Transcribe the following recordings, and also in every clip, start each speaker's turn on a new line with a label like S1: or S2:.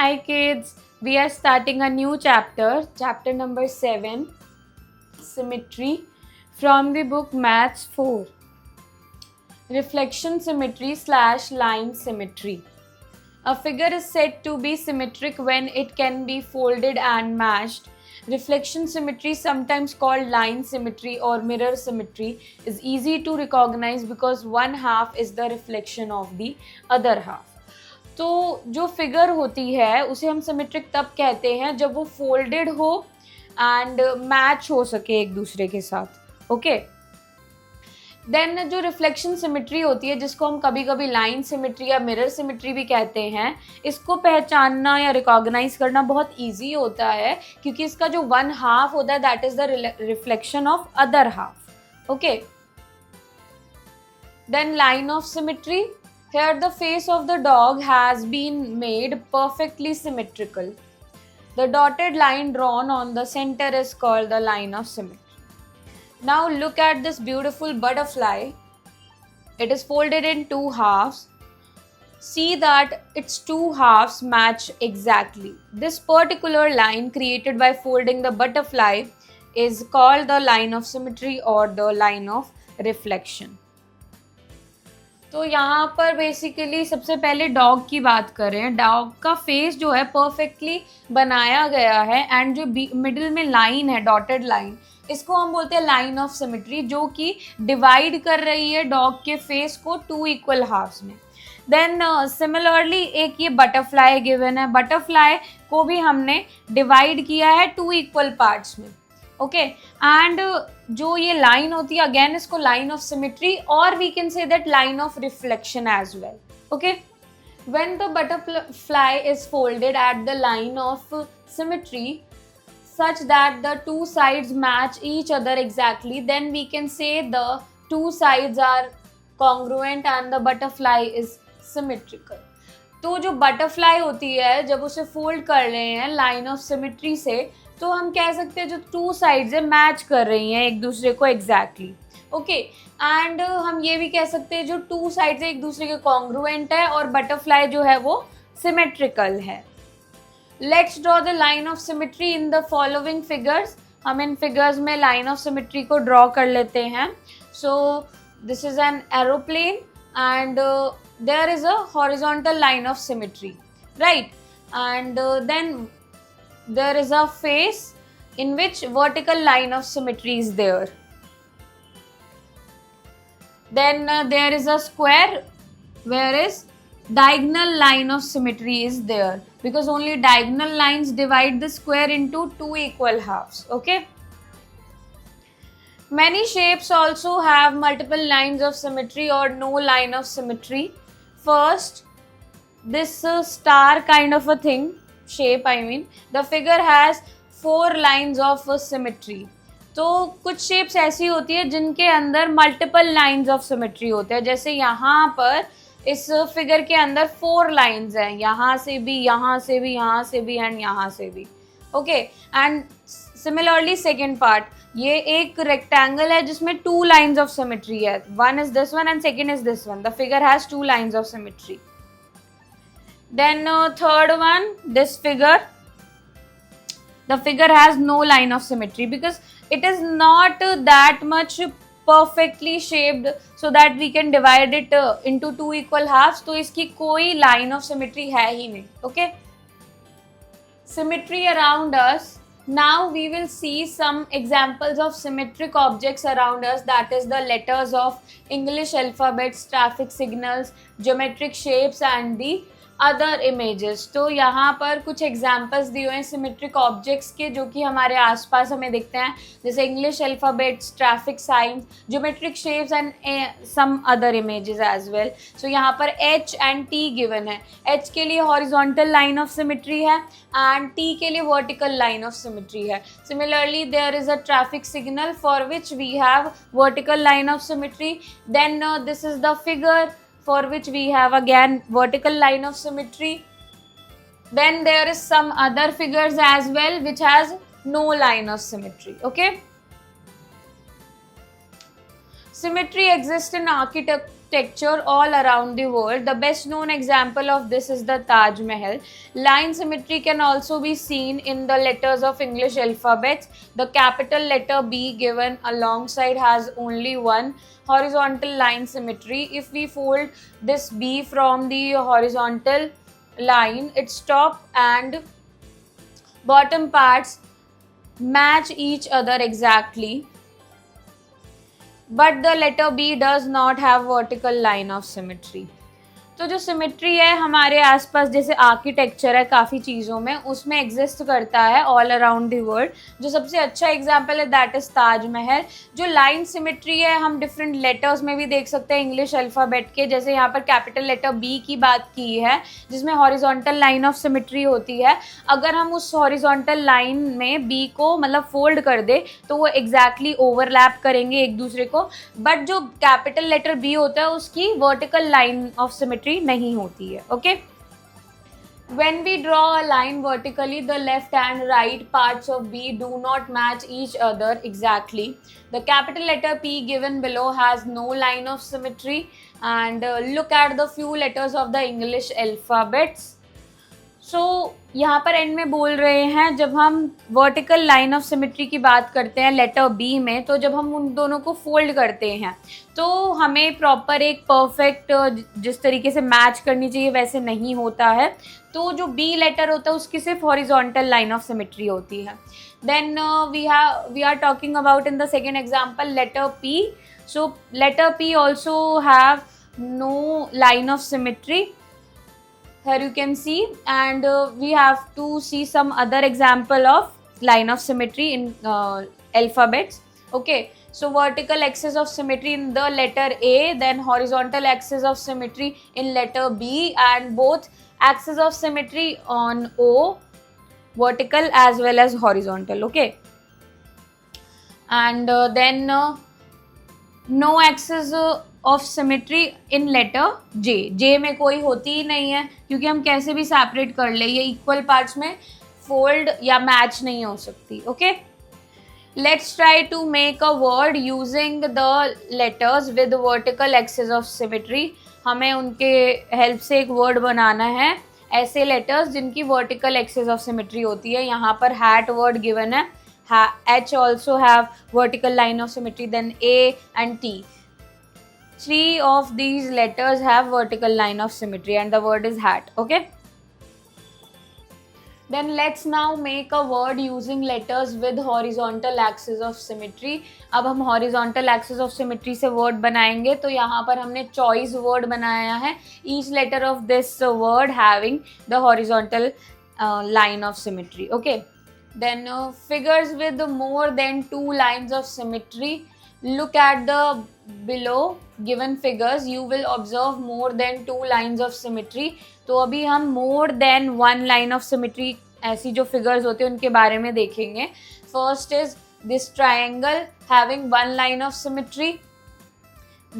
S1: Hi kids, we are starting a new chapter number 7, Symmetry, from the book Maths 4. Reflection symmetry / line symmetry. A figure is said to be symmetric when it can be folded and matched. Reflection symmetry, sometimes called line symmetry or mirror symmetry, is easy to recognize because one half is the reflection of the other half. तो जो figure होती है उसे हम symmetric तब कहते हैं जब वो फोल्डेड हो एंड मैच हो सके एक दूसरे के साथ. ओके, देन जो रिफ्लेक्शन सिमेट्री होती है जिसको हम कभी कभी लाइन सिमेट्री या मिरर सिमेट्री भी कहते हैं, इसको पहचानना या रिकॉग्नाइज करना बहुत इजी होता है क्योंकि इसका जो वन हाफ होता है that is the reflection of other half. Okay, then line of symmetry. Here the face of the dog has been made perfectly symmetrical. The dotted line drawn on the center is called the line of symmetry. Now look at this beautiful butterfly. It is folded in two halves. See that its two halves match exactly. This particular line created by folding the butterfly is called the line of symmetry or the line of reflection. तो यहाँ पर basically सबसे पहले dog की बात करें. Dog का face जो है परफेक्टली बनाया गया है एंड जो मिडिल में लाइन है, डॉटेड लाइन, इसको हम बोलते हैं लाइन ऑफ सिमेट्री, जो कि डिवाइड कर रही है डॉग के फेस को टू इक्वल हाफ्स में. देन सिमिलरली एक ये बटरफ्लाई गिवन है. बटरफ्लाई को भी हमने डिवाइड किया है टू इक्वल पार्ट्स में. ओके, एंड जो ये लाइन होती है अगेन इसको लाइन ऑफ सिमेट्री और we can say that line of reflection as well. Okay, when the butterfly is folded at the line of symmetry such that the two sides match each other exactly, then we can say the two sides are congruent and the butterfly is symmetrical. तो जो butterfly होती है जब उसे fold कर रहे हैं line of symmetry से, तो हम कह सकते हैं जो टू साइड्स है मैच कर रही हैं एक दूसरे को एग्जैक्टली. ओके, एंड हम ये भी कह सकते हैं जो टू साइड्स एक दूसरे के कॉन्ग्रुएंट है और बटरफ्लाई जो है वो सिमेट्रिकल है. Let's draw the line of symmetry in the following figures. हम इन फिगर्स में लाइन ऑफ सिमेट्री को ड्रॉ कर लेते हैं. So this is an aeroplane and there is a horizontal line of symmetry, right? And then there is a face in which vertical line of symmetry is there. Then there is a square whereas diagonal line of symmetry is there because only diagonal lines divide the square into two equal halves. Okay, many shapes also have multiple lines of symmetry or no line of symmetry. First, this star kind of a thing, shape I mean, the figure has 4 lines of symmetry. तो कुछ shapes ऐसी होती है जिनके अंदर multiple lines of symmetry होते हैं. जैसे यहाँ पर इस फिगर के अंदर 4 लाइंस हैं, यहाँ से भी, यहाँ से भी, यहाँ से भी एंड यहाँ से भी. Okay, and similarly second part, ये एक रेक्टेंगल है जिसमें 2 लाइंस ऑफ सिमेट्री है. One is this one and second is this one. The figure has 2 lines of symmetry. Then third one, this figure, the figure has no line of symmetry because it is not that much perfectly shaped so that we can divide it into two equal halves. तो इसकी कोई line of symmetry है ही नहीं. Okay, symmetry around us. Now we will see some examples of symmetric objects around us, that is the letters of English alphabets, traffic signals, geometric shapes and the other images. तो यहाँ पर कुछ examples दिए हुए हैं symmetric objects के जो कि हमारे आसपास हमें दिखते हैं, जैसे English alphabets, traffic signs, geometric shapes and some other images as well. So यहाँ पर एच एंड टी गिवन है. एच के लिए हॉरिजॉन्टल लाइन ऑफ सिमेट्री है एंड टी के लिए वर्टिकल लाइन ऑफ सिमेट्री है. Similarly there is a traffic signal for which we have vertical line of symmetry. Then this is the figure for which we have again vertical line of symmetry. Then there is some other figures as well which has no line of symmetry. Okay, Symmetry exists in architecture all around the world. The best known example of this is the Taj Mahal. Line symmetry can also be seen in the letters of English alphabets. The capital letter B given alongside has only one horizontal line symmetry. If we fold this B from the horizontal line, its top and bottom parts match each other exactly. But the letter B does not have vertical line of symmetry. तो जो symmetry है हमारे आसपास जैसे architecture है काफ़ी चीज़ों में उसमें एग्जिस्ट करता है ऑल अराउंड द वर्ल्ड. जो सबसे अच्छा एग्जांपल है दैट इज ताजमहल. जो लाइन सिमेट्री है हम डिफरेंट लेटर्स में भी देख सकते हैं इंग्लिश अल्फ़ाबेट के. जैसे यहाँ पर कैपिटल लेटर बी की बात की है जिसमें हॉरिजॉन्टल लाइन ऑफ सिमेट्री होती है. अगर हम उस हॉरिजॉन्टल लाइन में बी को मतलब फोल्ड कर दे तो वो एग्जैक्टली ओवरलैप करेंगे एक दूसरे को. बट जो कैपिटल लेटर बी होता है उसकी वर्टिकल लाइन ऑफ सिमेट्री नहीं होती है. Okay. When we draw a line vertically, the left and right parts of B do not match each other exactly. The capital letter P given below has no line of symmetry. And look at the few letters of the English alphabets. सो यहाँ पर and में बोल रहे हैं जब हम vertical line of symmetry की बात करते हैं लेटर बी में तो जब हम उन दोनों को फोल्ड करते हैं तो हमें प्रॉपर एक परफेक्ट जिस तरीके से मैच करनी चाहिए वैसे नहीं होता है. तो जो बी लेटर होता है उसकी सिर्फ हॉरिजॉन्टल लाइन ऑफ सिमेट्री होती है. Then we are talking about in the second example letter P. So letter P also have no line of symmetry. Here you can see, and we have to see some other example of line of symmetry in alphabets. Okay, so vertical axis of symmetry in the letter A, then horizontal axis of symmetry in letter B, and both axis of symmetry on O, vertical as well as horizontal. Okay, and then no axis of symmetry in letter J. J में कोई होती ही नहीं है क्योंकि हम कैसे भी separate कर ले ये इक्वल पार्ट्स में फोल्ड या मैच नहीं हो सकती. Okay. Let's try to make a word using the letters with vertical axis of symmetry. हमें उनके हेल्प से एक वर्ड बनाना है ऐसे लेटर्स जिनकी वर्टिकल एक्सिस ऑफ सिमेट्री होती है. यहाँ पर हैट वर्ड गिवन है. H also have vertical line of symmetry. Then A and T. 3 of these letters have vertical line of symmetry and the word is hat. Okay. Then let's now make a word using letters with horizontal axis of symmetry. अब हम horizontal axis of symmetry से word बनाएंगे तो यहाँ पर हमने choice word बनाया है. Each letter of this word having the horizontal line of symmetry. Okay. Then figures with more than 2 lines of symmetry. Look at the below given figures. You will observe more than 2 lines of symmetry. तो अभी हम more than 1 line of symmetry ऐसी जो figures होते हैं उनके बारे में देखेंगे. First is this triangle having 1 line of symmetry.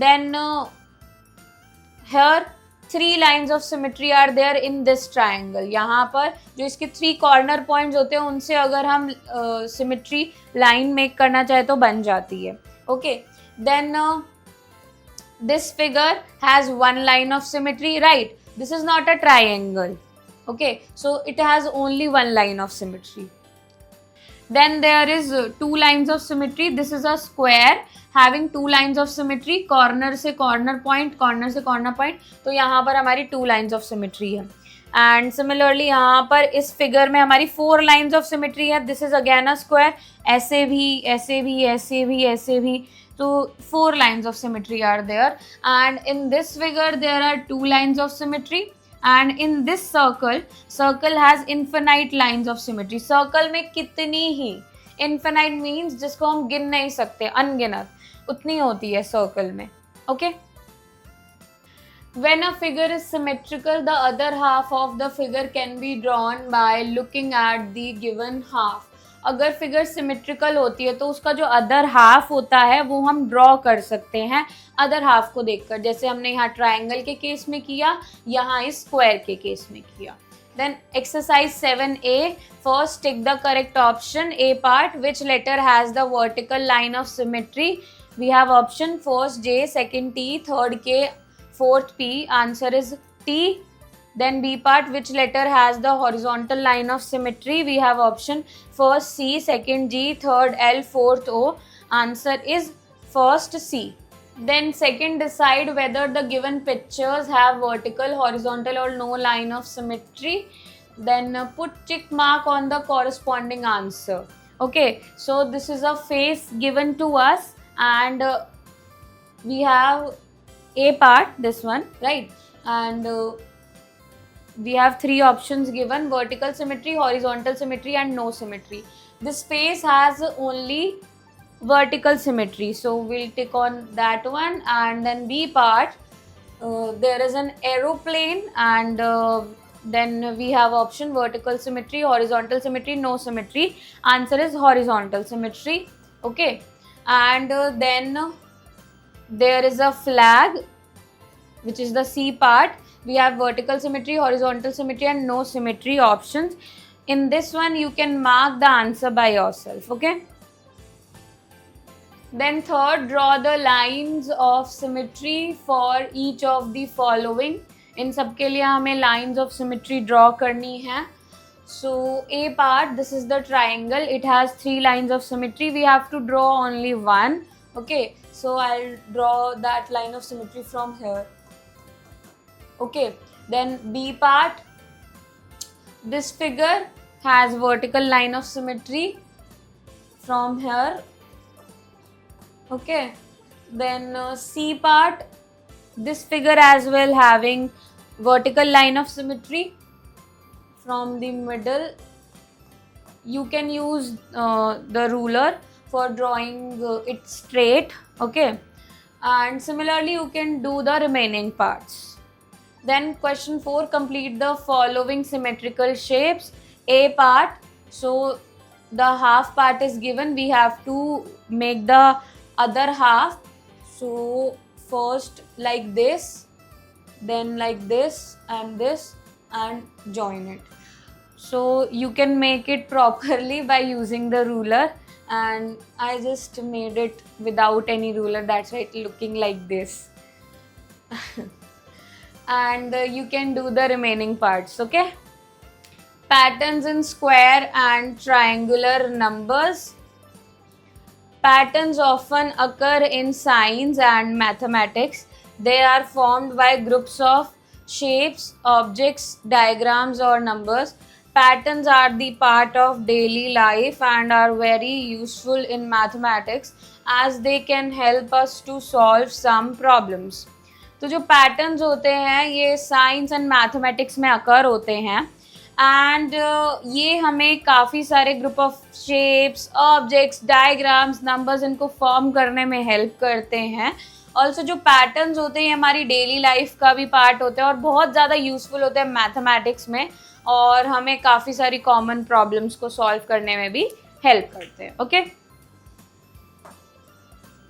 S1: Then here 3 lines of symmetry are there in this triangle. यहाँ पर जो इसके 3 corner points होते हैं उनसे अगर हम symmetry line make करना चाहे तो बन जाती है. Okay. Then this figure has 1 line of symmetry, right? This is not a triangle. Okay, so it has only 1 line of symmetry. Then there is 2 lines of symmetry. This is a square having 2 lines of symmetry. Corner से corner point, corner से corner point. तो यहाँ पर हमारी 2 lines of symmetry है. And similarly यहाँ पर इस figure में हमारी 4 lines of symmetry है. This is again a square. ऐसे भी, ऐसे भी, ऐसे भी, ऐसे भी. So 4 lines of symmetry are there. And in this figure there are 2 lines of symmetry. And in this circle has infinite lines of symmetry. Circle में कितनी ही, infinite means जिसको हम गिन नहीं सकते, अनगिनत, उतनी होती है circle में. Okay. When a figure is symmetrical, the other half of the figure can be drawn by looking at the given half. अगर फिगर सिमेट्रिकल होती है तो उसका जो अदर हाफ होता है वो हम ड्रॉ कर सकते हैं अदर हाफ को देखकर. जैसे हमने यहाँ ट्रायंगल के केस में किया, यहाँ इस स्क्वायर के केस में किया. Then exercise 7A, first tick the correct option. A part, which letter has the vertical line of symmetry? We have option first J, second T, third K, fourth P. Answer is T. Then B part, which letter has the horizontal line of symmetry? We have option first C, second G, third L, fourth O. Answer is first C. Then second, decide whether the given pictures have vertical, horizontal or no line of symmetry. Then put tick mark on the corresponding answer. Okay, so this is a face given to us, and we have A part, this one, right? And we have three options given: vertical symmetry, horizontal symmetry and no symmetry. This face has only vertical symmetry, so we'll tick on that one. And then B part, there is an aeroplane, and then we have option vertical symmetry, horizontal symmetry, no symmetry. Answer is horizontal symmetry. Okay, and then there is a flag, which is the C part. We have vertical symmetry, horizontal symmetry and no symmetry options. In this one you can mark the answer by yourself. Okay, then third, draw the lines of symmetry for each of the following. इन सब के लिए हमें lines of symmetry draw करनी है. So A part, this is the triangle. It has 3 lines of symmetry. We have to draw only one. Okay, so I'll draw that line of symmetry from here. Okay, then B part, this figure has vertical line of symmetry from here. Okay, then C part, this figure as well having vertical line of symmetry from the middle. You can use the ruler for drawing it straight. Okay, and similarly you can do the remaining parts. Then question 4, complete the following symmetrical shapes. A part, so the half part is given, we have to make the other half. So first like this, then like this, and join it. So you can make it properly by using the ruler, and I just made it without any ruler, that's why it's looking like this. And you can do the remaining parts. Okay, patterns in square and triangular numbers. Patterns often occur in science and mathematics. They are formed by groups of shapes, objects, diagrams or numbers. Patterns are the part of daily life and are very useful in mathematics as they can help us to solve some problems. तो जो patterns होते हैं ये science and mathematics में अकर होते हैं, and ये हमें काफ़ी सारे group of shapes, objects, diagrams, numbers इनको फॉर्म करने में हेल्प करते हैं. ऑल्सो जो पैटर्न्स होते हैं हमारी डेली लाइफ का भी पार्ट होते हैं और बहुत ज़्यादा यूजफुल होते हैं मैथमेटिक्स में, और हमें काफ़ी सारी कॉमन प्रॉब्लम्स को सॉल्व करने में भी हेल्प करते हैं. Okay,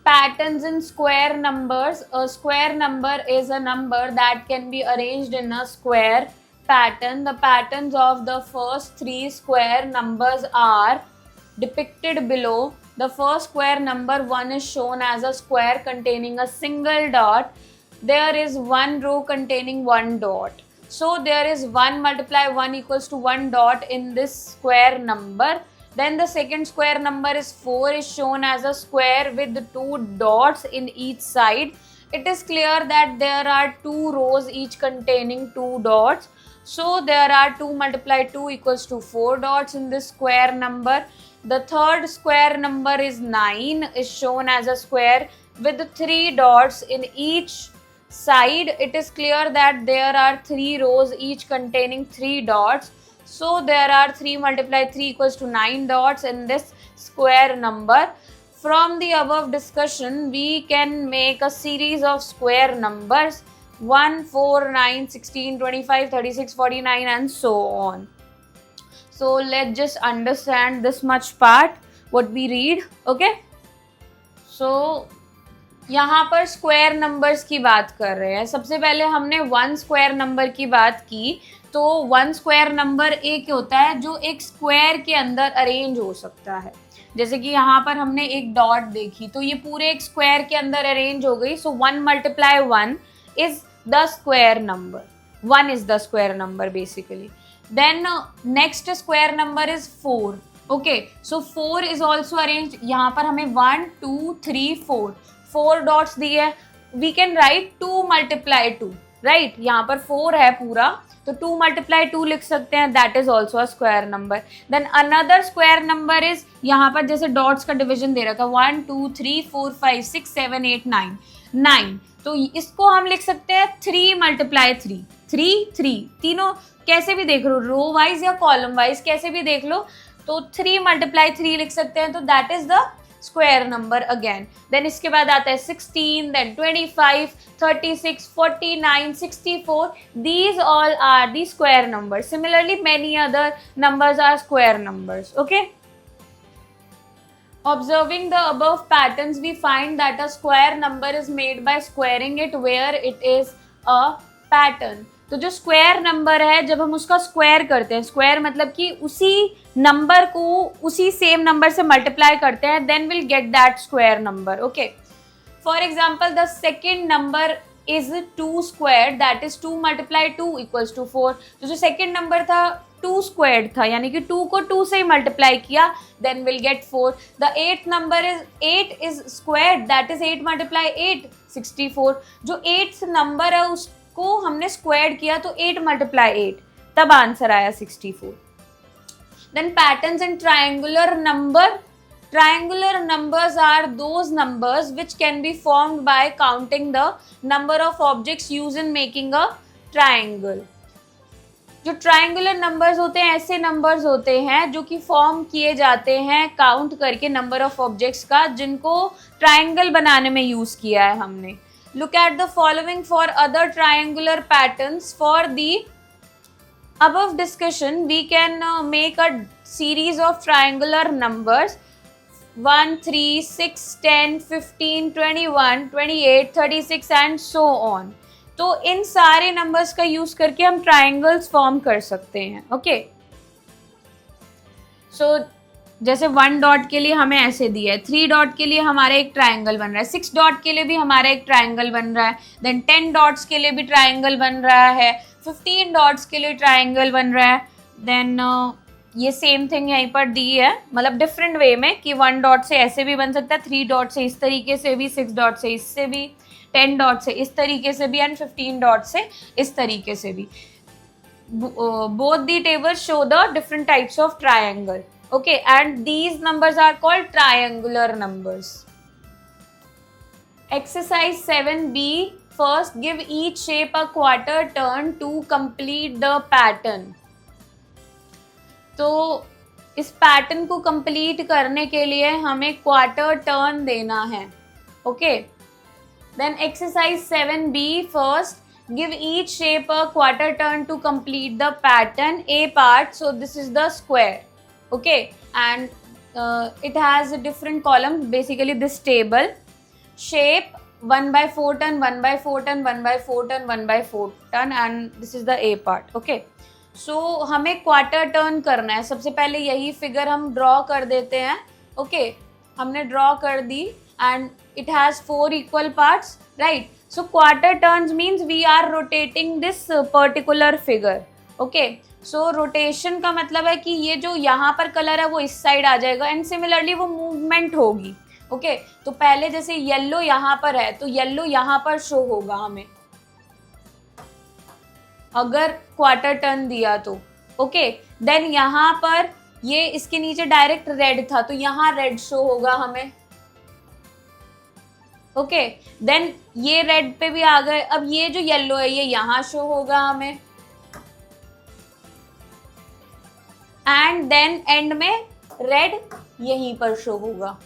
S1: patterns in square numbers. A square number is a number that can be arranged in a square pattern. The patterns of the first 3 square numbers are depicted below. The first square number 1 is shown as a square containing a single dot. There is one row containing one dot. So there is 1 multiply 1 equals to 1 dot in this square number. Then the second square number is 4, is shown as a square with 2 dots in each side. It is clear that there are 2 rows each containing 2 dots. So there are 2 multiply 2 equals to 4 dots in this square number. The third square number is 9, is shown as a square with 3 dots in each side. It is clear that there are 3 rows each containing 3 dots. So there are 3 multiply 3 equals to 9 dots in this square number. From the above discussion, we can make a series of square numbers 1, 4, 9, 16, 25, 36, 49 and so on. So let's just understand this much part, what we read. Okay. So यहाँ पर square numbers की बात कर रहे हैं। सबसे पहले हमने वन स्क्वायर नंबर की बात की, तो वन स्क्वायर नंबर एक होता है जो एक स्क्वायर के अंदर अरेंज हो सकता है। जैसे कि यहाँ पर हमने एक डॉट देखी, तो ये पूरे एक स्क्वायर के अंदर अरेंज हो गई। So 1 × 1 is the square number, 1 is the square number basically. Then next square number is 4। Okay, so 4 is also arrange. यहाँ पर हमें 1 2 3 4 डॉट्स दिए है। We can write 2 × 2, right. यहाँ पर 4 है पूरा, तो 2 × 2 लिख सकते हैं, that is also a square number. Then another square number is, यहाँ पर जैसे डॉट्स का डिवीजन दे रखा है 1 2 3 4 5 6 7 8 9, तो इसको हम लिख सकते हैं 3 × 3, 3 3, तीनों कैसे भी देख लो, रो वाइज या कॉलम वाइज कैसे भी देख लो, तो 3 × 3 लिख सकते हैं, तो that is the square number again. Then इसके बाद आता है 16, then 25, 36, 49, 64, these all are the square numbers. Similarly, many other numbers are square numbers. Okay? Observing the above patterns, we find that a square number is made by squaring it where it is a pattern. तो जो square number है, जब हम उसका square करते हैं, square मतलब कि उसी नंबर को उसी सेम नंबर से मल्टीप्लाई करते हैं, then will get that square number. Okay, for example the second number is 2 square, that is 2 × 2 = 4। तो जो सेकेंड नंबर था 2 स्क्वायर था, यानी कि 2 को 2 से ही मल्टीप्लाई किया, then will get 4। The 8th number is 8 is square, that is 8 × 8 64। जो 8th नंबर है उस को हमने स्क्वायर किया, तो 8 × 8, तब आंसर आया 64। Then patterns in triangular number. Triangular numbers are those numbers which can be formed by counting the number of objects used in making a triangle. जो ट्राइंगुलर नंबर्स होते हैं ऐसे नंबर्स होते हैं जो कि फॉर्म किए जाते हैं काउंट करके नंबर ऑफ ऑब्जेक्ट्स का, जिनको ट्राइंगल बनाने में यूज किया है हमने। Look at the following for other triangular patterns. For the above discussion, we can make a series of triangular numbers 1, 3, 6, 10, 15, 21, 28, 36 and so on. तो इन सारे नंबर्स का यूज करके हम ट्राइंगल्स फॉर्म कर सकते हैं। ओके, सो जैसे 1 डॉट के लिए हमें ऐसे दिया है, 3 डॉट के लिए हमारा एक ट्राइंगल बन रहा है, 6 डॉट के लिए भी हमारा एक ट्राइंगल बन रहा है, देन 10 डॉट्स के लिए भी ट्राइंगल बन रहा है, 15 डॉट्स के लिए ट्राइंगल बन रहा है। देन ये सेम थिंग यहीं पर दी है, मतलब डिफरेंट वे में, कि 1 डॉट से ऐसे भी बन सकता है, 3 डॉट से इस तरीके से भी, 6 डॉट से इससे भी, 10 डॉट से इस तरीके से भी, एंड 15 डॉट से इस तरीके से भी। Both the tables show the different types of triangle. Okay, and these numbers are called triangular numbers. Exercise 7B. First, give each shape a quarter turn to complete the pattern. तो इस pattern को complete करने के लिए हमें quarter turn देना है। Okay, then exercise 7B. First, give each shape a quarter turn to complete the pattern. A part, so this is the square. Okay, and it has a different column, basically this table. Shape 1/4 turn, 1/4 turn, 1/4 turn, 1/4 turn, and this is the A part. Okay, so हमें quarter turn करना है। सबसे पहले यही figure हम draw कर देते हैं। ओके, हमने ड्रॉ कर दी and it has 4 equal parts, right. So quarter turns means we are rotating this particular figure. Okay, so rotation का मतलब है कि ये जो यहाँ पर कलर है वो इस साइड आ जाएगा, एंड सिमिलरली वो मूवमेंट होगी। ओके, तो पहले जैसे येलो यहाँ पर है, तो येलो यहाँ पर शो होगा हमें अगर क्वार्टर टर्न दिया तो। ओके, देन यहाँ पर ये इसके नीचे डायरेक्ट रेड था, तो यहाँ रेड शो होगा हमें। ओके, देन ये रेड पे भी आ गए, अब ये जो येलो है ये यहाँ शो होगा हमें, एंड देन एंड में रेड यहीं पर शो होगा।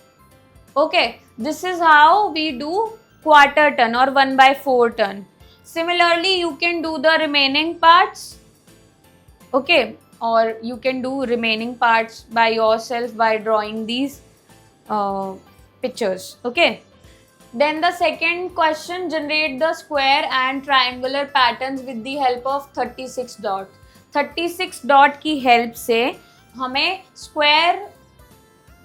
S1: Okay, this is how we do quarter turn और 1/4 turn. Similarly, you can do the remaining parts. Okay, or you can do remaining parts by yourself by drawing these pictures. Okay, Then the second question, generate the square and triangular patterns with the help of 36 dot. 36 dot की help से हमें square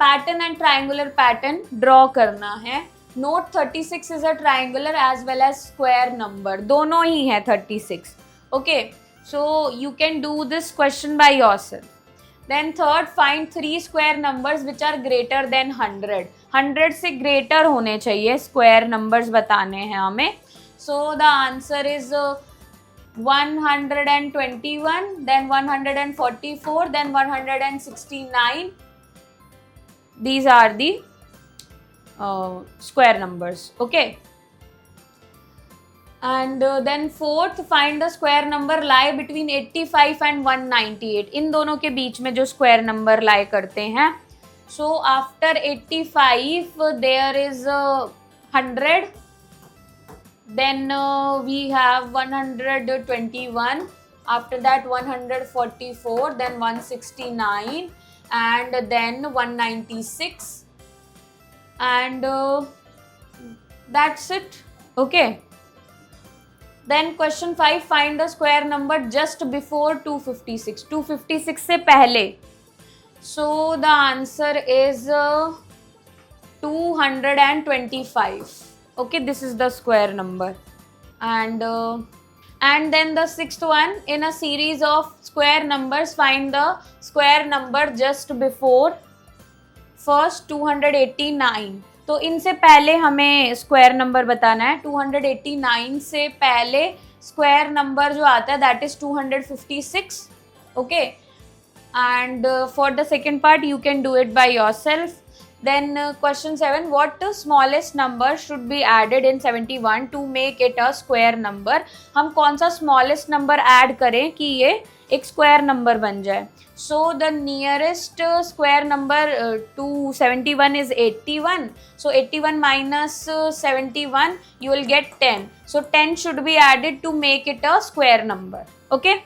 S1: pattern and triangular pattern draw करना है. Note 36 is a triangular as well as square number. दोनों ही है 36. Okay, so you can do this question by yourself. Then third, find 3 square numbers which are greater than 100. 100 से greater होने चाहिए square numbers बताने हैं हमें. So the answer is 121, then 144, then 169. These are the square numbers. Okay. And then fourth, find the square number lie between 85 and 198. इन दोनों के बीच में जो square number lie करते हैं. So after 85 there is 100. Then we have 121. After that 144. Then 169. And then 196. And that's it. Okay. Then question 5, find the square number just before 256. 256 से पहले. So the answer is 225. Okay, this is the square number. And then the sixth one, in a series of square numbers, find the square number just before first 289. तो इनसे पहले हमें square number बताना है. 289 से पहले स्क्वायर नंबर जो आता है that is 256. Okay, and for the second part you can do it by yourself. Then question 7, what smallest number should be added in 71 to make it a square number. हम कौन सा smallest number add करें कि ये एक square number बन जाए. So the nearest square number to 71 is 81. So 81 minus 71, you will get 10. So 10 should be added to make it a square number. Okay.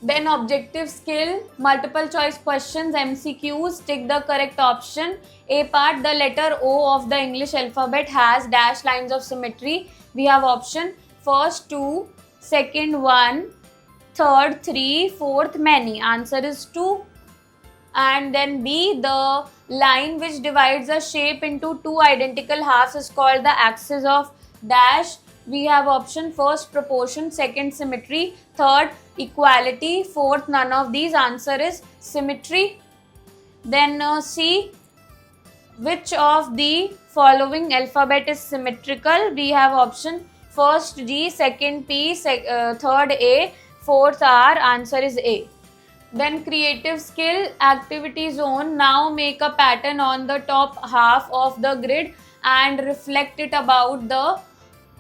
S1: Then objective skill, multiple choice questions, MCQs, tick the correct option. A part, the letter O of the English alphabet has dash lines of symmetry. We have option first 2, second 1, third 3, fourth many. Answer is 2. And then B, the line which divides a shape into two identical halves is called the axis of dash. We have option first proportion, second symmetry, third equality, fourth none of these. Answer is symmetry. Then C, which of the following alphabet is symmetrical? We have option first G, second P, third A, fourth R. Answer is A. Then creative skill, activity zone. Now make a pattern on the top half of the grid and reflect it about the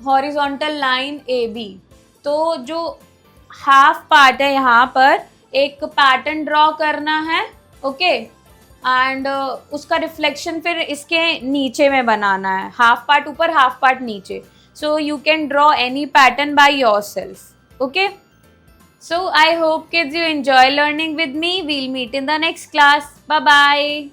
S1: horizontal line AB. तो जो half part है यहाँ पर एक pattern draw करना है. Okay, and उसका reflection फिर इसके नीचे में बनाना है. हाफ पार्ट ऊपर, हाफ पार्ट नीचे. So you can draw any pattern by yourself. Okay. So I hope kids you enjoy learning with me. We'll meet in the next class. Bye bye.